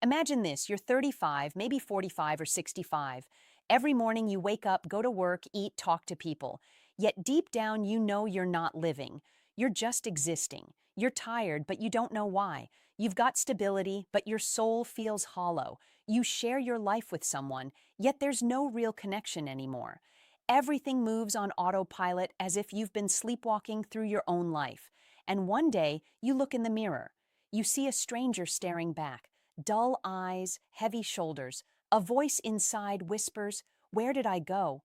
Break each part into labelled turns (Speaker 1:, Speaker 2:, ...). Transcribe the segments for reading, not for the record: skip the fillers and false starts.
Speaker 1: Imagine this, you're 35, maybe 45 or 65. Every morning you wake up, go to work, eat, talk to people. Yet deep down you know you're not living. You're just existing. You're tired, but you don't know why. You've got stability, but your soul feels hollow. You share your life with someone, yet there's no real connection anymore. Everything moves on autopilot as if you've been sleepwalking through your own life. And one day you look in the mirror. You see a stranger staring back. Dull eyes, heavy shoulders. A voice inside whispers, "Where did I go?"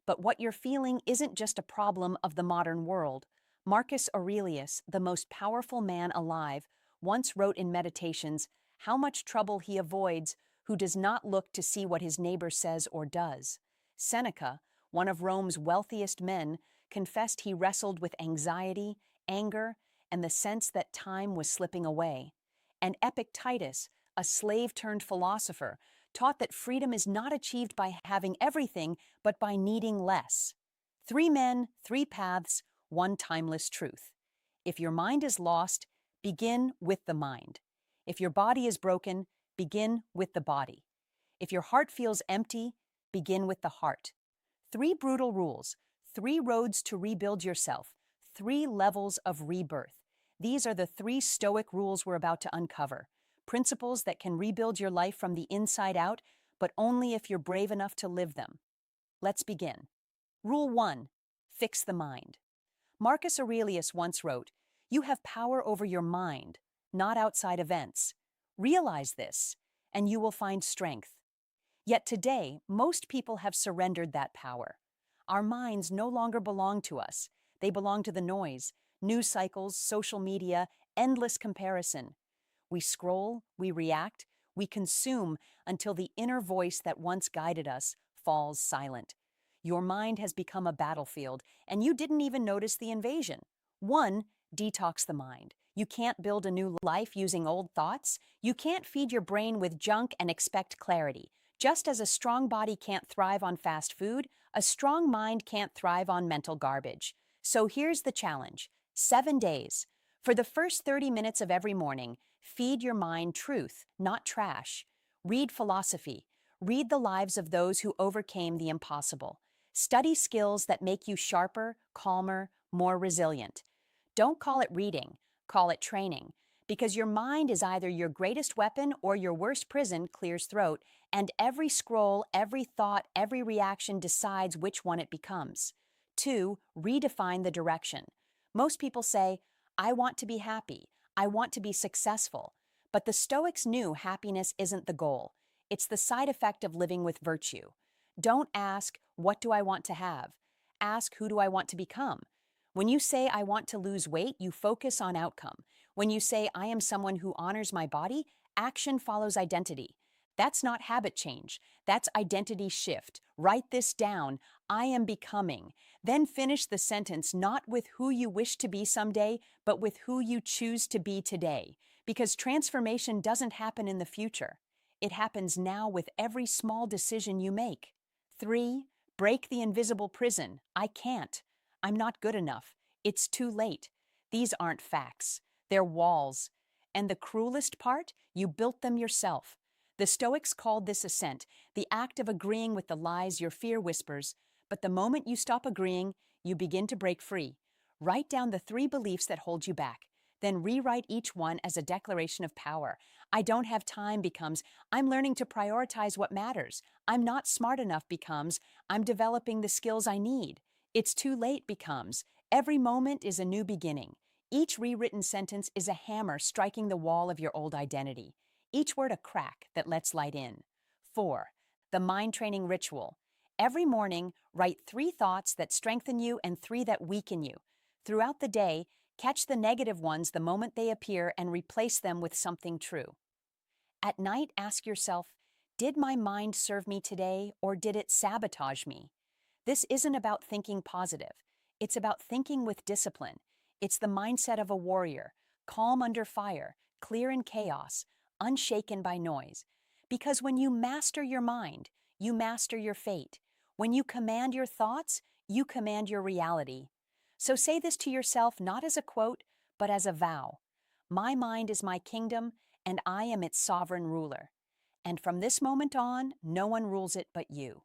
Speaker 1: But what you're feeling isn't just a problem of the modern world. Marcus Aurelius, the most powerful man alive, once wrote in Meditations how much trouble he avoids who does not look to see what his neighbor says or does. Seneca, one of Rome's wealthiest men, confessed he wrestled with anxiety, anger, and the sense that time was slipping away. And Epictetus, a slave-turned-philosopher, taught that freedom is not achieved by having everything, but by needing less. Three men, three paths, one timeless truth. If your mind is lost, begin with the mind. If your body is broken, begin with the body. If your heart feels empty, begin with the heart. Three brutal rules, three roads to rebuild yourself, three levels of rebirth. These are the three Stoic rules we're about to uncover. Principles that can rebuild your life from the inside out, but only if you're brave enough to live them. Let's begin. Rule 1. Fix the mind. Marcus Aurelius once wrote, "You have power over your mind, not outside events. Realize this, and you will find strength." Yet today, most people have surrendered that power. Our minds no longer belong to us. They belong to the noise, news cycles, social media, endless comparison. We scroll, we react, we consume until the inner voice that once guided us falls silent. Your mind has become a battlefield, and you didn't even notice the invasion. 1. Detox the mind. You can't build a new life using old thoughts. You can't feed your brain with junk and expect clarity. Just as a strong body can't thrive on fast food, a strong mind can't thrive on mental garbage. So here's the challenge. 7 days. For the first 30 minutes of every morning, feed your mind truth, not trash. Read philosophy. Read the lives of those who overcame the impossible. Study skills that make you sharper, calmer, more resilient. Don't call it reading, call it training. Because your mind is either your greatest weapon or your worst prison, clears throat, and every scroll, every thought, every reaction decides which one it becomes. 2. Redefine the direction. Most people say, "I want to be happy. I want to be successful." But the Stoics knew happiness isn't the goal. It's the side effect of living with virtue. Don't ask, "What do I want to have?" Ask, "Who do I want to become?" When you say, "I want to lose weight," you focus on outcome. When you say, "I am someone who honors my body," action follows identity. That's not habit change. That's identity shift. Write this down. I am becoming. Then finish the sentence not with who you wish to be someday, but with who you choose to be today. Because transformation doesn't happen in the future. It happens now with every small decision you make. 3. Break the invisible prison. "I can't. I'm not good enough. It's too late." These aren't facts. They're walls. And the cruelest part? You built them yourself. The Stoics called this assent, the act of agreeing with the lies your fear whispers. But the moment you stop agreeing, you begin to break free. Write down the 3 beliefs that hold you back. Then rewrite each one as a declaration of power. "I don't have time" becomes, "I'm learning to prioritize what matters." "I'm not smart enough" becomes, "I'm developing the skills I need." "It's too late" becomes, "Every moment is a new beginning." Each rewritten sentence is a hammer striking the wall of your old identity. Each word a crack that lets light in. 4. The mind training ritual. Every morning, write 3 thoughts that strengthen you and 3 that weaken you. Throughout the day, catch the negative ones the moment they appear and replace them with something true. At night, ask yourself, did my mind serve me today or did it sabotage me? This isn't about thinking positive. It's about thinking with discipline. It's the mindset of a warrior, calm under fire, clear in chaos, unshaken by noise. Because when you master your mind, you master your fate. When you command your thoughts, you command your reality. So say this to yourself not as a quote, but as a vow. My mind is my kingdom, and I am its sovereign ruler. And from this moment on, no one rules it but you.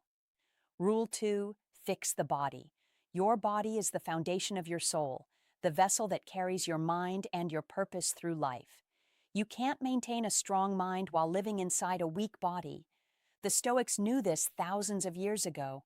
Speaker 1: Rule 2, fix the body. Your body is the foundation of your soul, the vessel that carries your mind and your purpose through life. You can't maintain a strong mind while living inside a weak body. The Stoics knew this thousands of years ago.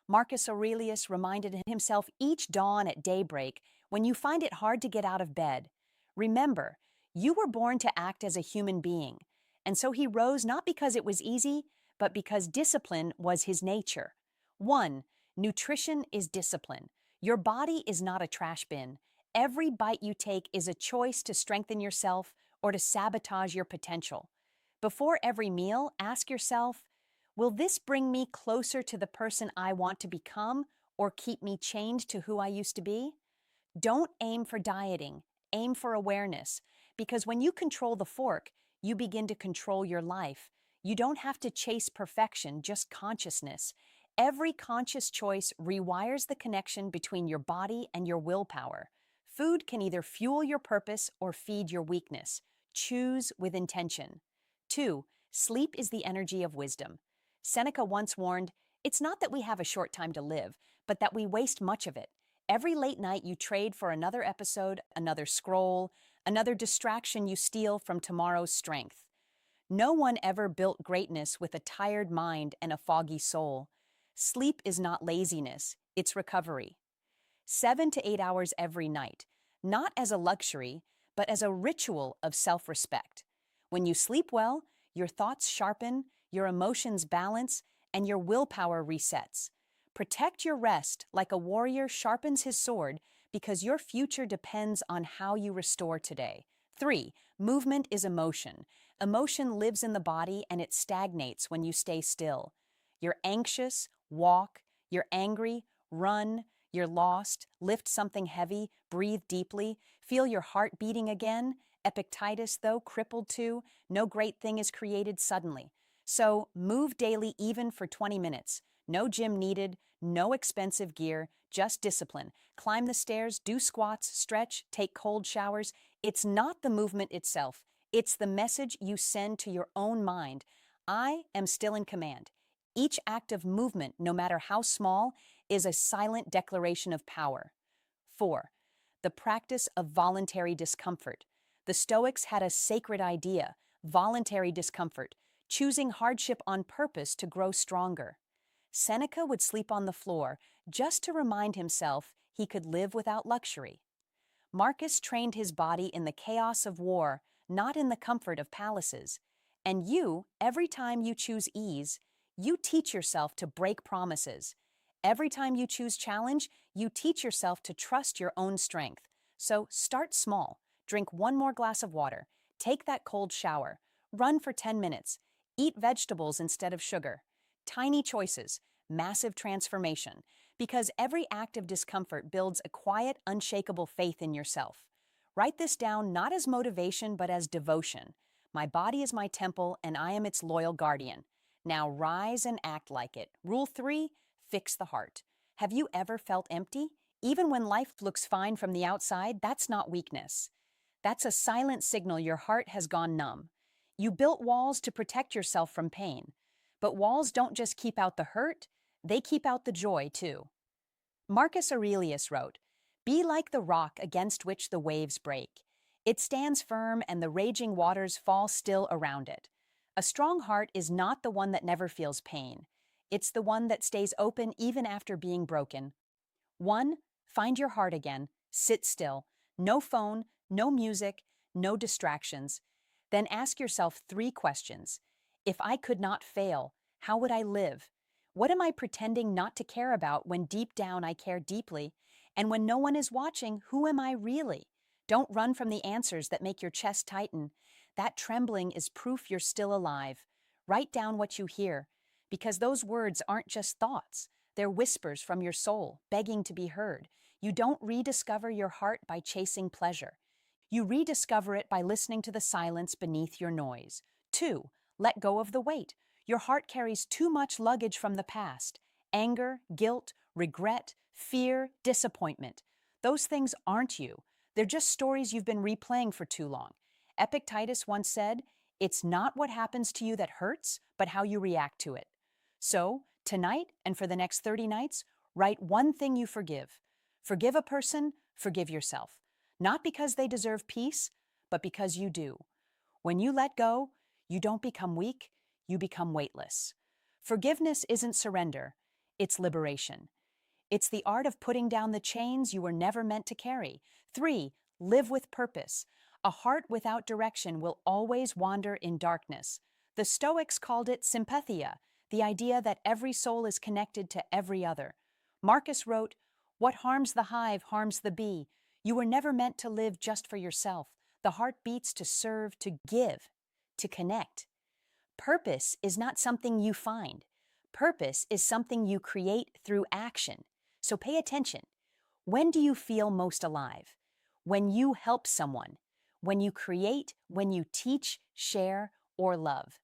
Speaker 1: Marcus Aurelius reminded himself each dawn at daybreak, when you find it hard to get out of bed, remember, you were born to act as a human being. And so he rose not because it was easy, but because discipline was his nature. 1. Nutrition is discipline. Your body is not a trash bin. Every bite you take is a choice to strengthen yourself or to sabotage your potential. Before every meal, ask yourself, will this bring me closer to the person I want to become or keep me chained to who I used to be? Don't aim for dieting, aim for awareness, because when you control the fork, you begin to control your life. You don't have to chase perfection, just consciousness. Every conscious choice rewires the connection between your body and your willpower. Food can either fuel your purpose or feed your weakness. Choose with intention. 2. Sleep is the energy of wisdom. Seneca once warned, "It's not that we have a short time to live, but that we waste much of it. Every late night you trade for another episode, another scroll, another distraction you steal from tomorrow's strength." No one ever built greatness with a tired mind and a foggy soul. Sleep is not laziness, it's recovery. 7 to 8 hours every night, not as a luxury, but as a ritual of self-respect. When you sleep well, your thoughts sharpen, your emotions balance, and your willpower resets. Protect your rest like a warrior sharpens his sword, because your future depends on how you restore today. 3. Movement is emotion. Emotion lives in the body and it stagnates when you stay still. You're anxious, walk. You're angry, run. You're lost, lift something heavy, breathe deeply, feel your heart beating again. Epictetus, though, crippled too. No great thing is created suddenly. So move daily even for 20 minutes. No gym needed, no expensive gear, just discipline. Climb the stairs, do squats, stretch, take cold showers. It's not the movement itself. It's the message you send to your own mind. I am still in command. Each act of movement, no matter how small, is a silent declaration of power. 4. The practice of voluntary discomfort. The Stoics had a sacred idea, voluntary discomfort, choosing hardship on purpose to grow stronger. Seneca would sleep on the floor just to remind himself he could live without luxury. Marcus trained his body in the chaos of war, not in the comfort of palaces. And you, every time you choose ease, you teach yourself to break promises. Every time you choose challenge, you teach yourself to trust your own strength. So start small. Drink one more glass of water. Take that cold shower. Run for 10 minutes. Eat vegetables instead of sugar. Tiny choices, massive transformation. Because every act of discomfort builds a quiet, unshakable faith in yourself. Write this down not as motivation, but as devotion. My body is my temple, and I am its loyal guardian. Now rise and act like it. Rule 3, fix the heart. Have you ever felt empty? Even when life looks fine from the outside, that's not weakness. That's a silent signal your heart has gone numb. You built walls to protect yourself from pain. But walls don't just keep out the hurt, they keep out the joy too. Marcus Aurelius wrote, "Be like the rock against which the waves break. It stands firm and the raging waters fall still around it." A strong heart is not the one that never feels pain. It's the one that stays open even after being broken. 1. Find your heart again. Sit still. No phone, no music, no distractions. Then ask yourself 3 questions. If I could not fail, how would I live? What am I pretending not to care about when deep down I care deeply? And when no one is watching, who am I really? Don't run from the answers that make your chest tighten. That trembling is proof you're still alive. Write down what you hear, because those words aren't just thoughts. They're whispers from your soul, begging to be heard. You don't rediscover your heart by chasing pleasure. You rediscover it by listening to the silence beneath your noise. 2. Let go of the weight. Your heart carries too much luggage from the past. Anger, guilt, regret, fear, disappointment. Those things aren't you. They're just stories you've been replaying for too long. Epictetus once said, It's not what happens to you that hurts, but how you react to it. So, tonight and for the next 30 nights, write one thing you forgive. Forgive a person, forgive yourself. Not because they deserve peace, but because you do. When you let go, you don't become weak, you become weightless. Forgiveness isn't surrender, it's liberation. It's the art of putting down the chains you were never meant to carry. 3, live with purpose. A heart without direction will always wander in darkness. The Stoics called it sympathia, the idea that every soul is connected to every other. Marcus wrote, "What harms the hive harms the bee. You were never meant to live just for yourself. The heart beats to serve, to give, to connect." Purpose is not something you find. Purpose is something you create through action. So pay attention. When do you feel most alive? When you help someone, when you create, when you teach, share, or love.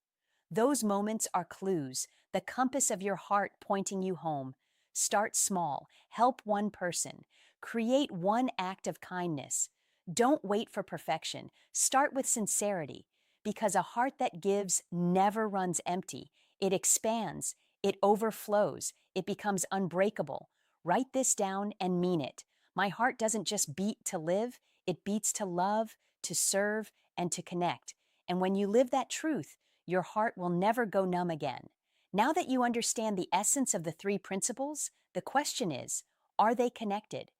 Speaker 1: Those moments are clues, the compass of your heart pointing you home. Start small, help one person, create one act of kindness. Don't wait for perfection, start with sincerity, because a heart that gives never runs empty. It expands, it overflows, it becomes unbreakable. Write this down and mean it. My heart doesn't just beat to live, it beats to love, to serve, and to connect. And when you live that truth, your heart will never go numb again. Now that you understand the essence of the 3 principles, the question is, are they connected?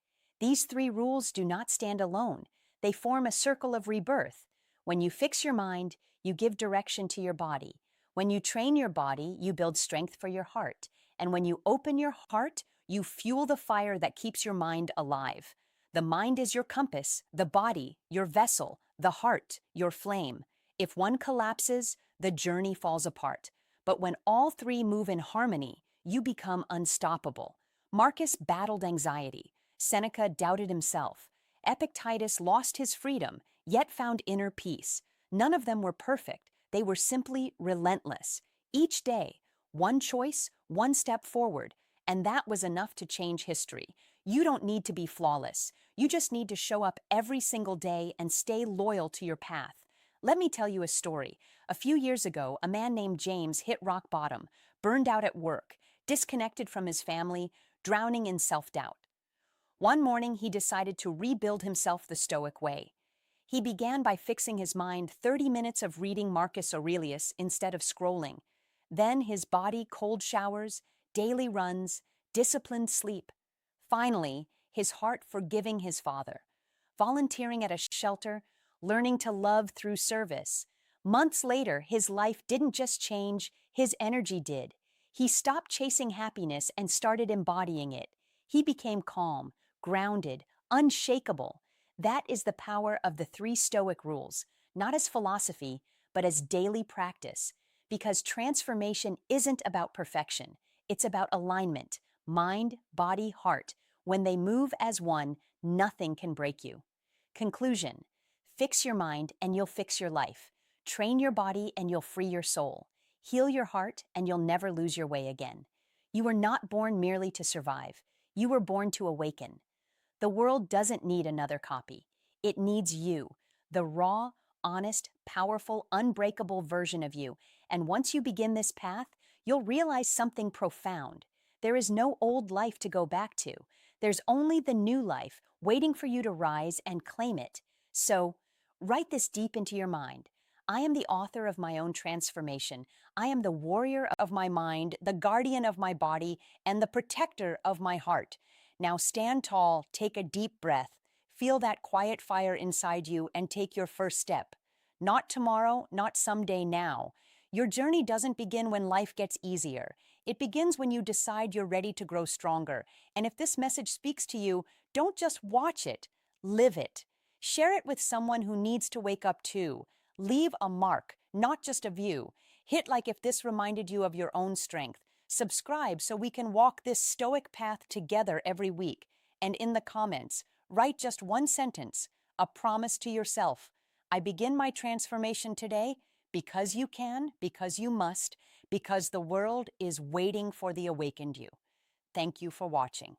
Speaker 1: These 3 rules do not stand alone. They form a circle of rebirth. When you fix your mind, you give direction to your body. When you train your body, you build strength for your heart. And when you open your heart, you fuel the fire that keeps your mind alive. The mind is your compass, the body, your vessel, the heart, your flame. If one collapses, the journey falls apart. But when all 3 move in harmony, you become unstoppable. Marcus battled anxiety. Seneca doubted himself. Epictetus lost his freedom, yet found inner peace. None of them were perfect. They were simply relentless. Each day, one choice, one step forward, and that was enough to change history. You don't need to be flawless. You just need to show up every single day and stay loyal to your path. Let me tell you a story. A few years ago, a man named James hit rock bottom, burned out at work, disconnected from his family, drowning in self-doubt. One morning, he decided to rebuild himself the Stoic way. He began by fixing his mind 30 minutes of reading Marcus Aurelius instead of scrolling. Then his body cold showers, daily runs, disciplined sleep. Finally, his heart forgiving his father, volunteering at a shelter, learning to love through service. Months later, his life didn't just change, his energy did. He stopped chasing happiness and started embodying it. He became calm, grounded, unshakable. That is the power of the 3 Stoic rules, not as philosophy, but as daily practice. Because transformation isn't about perfection, it's about alignment, mind, body, heart. When they move as one, nothing can break you. Conclusion: fix your mind and you'll fix your life. Train your body and you'll free your soul. Heal your heart and you'll never lose your way again. You were not born merely to survive. You were born to awaken. The world doesn't need another copy. It needs you, the raw, honest, powerful, unbreakable version of you. And once you begin this path, you'll realize something profound. There is no old life to go back to. There's only the new life waiting for you to rise and claim it. So, write this deep into your mind. I am the author of my own transformation. I am the warrior of my mind, the guardian of my body, and the protector of my heart. Now stand tall, take a deep breath, feel that quiet fire inside you, and take your first step. Not tomorrow, not someday, now. Your journey doesn't begin when life gets easier. It begins when you decide you're ready to grow stronger. And if this message speaks to you, don't just watch it, live it. Share it with someone who needs to wake up too. Leave a mark, not just a view. Hit like if this reminded you of your own strength. Subscribe so we can walk this Stoic path together every week. And in the comments, write just one sentence, a promise to yourself. I begin my transformation today because you can, because you must, because the world is waiting for the awakened you. Thank you for watching.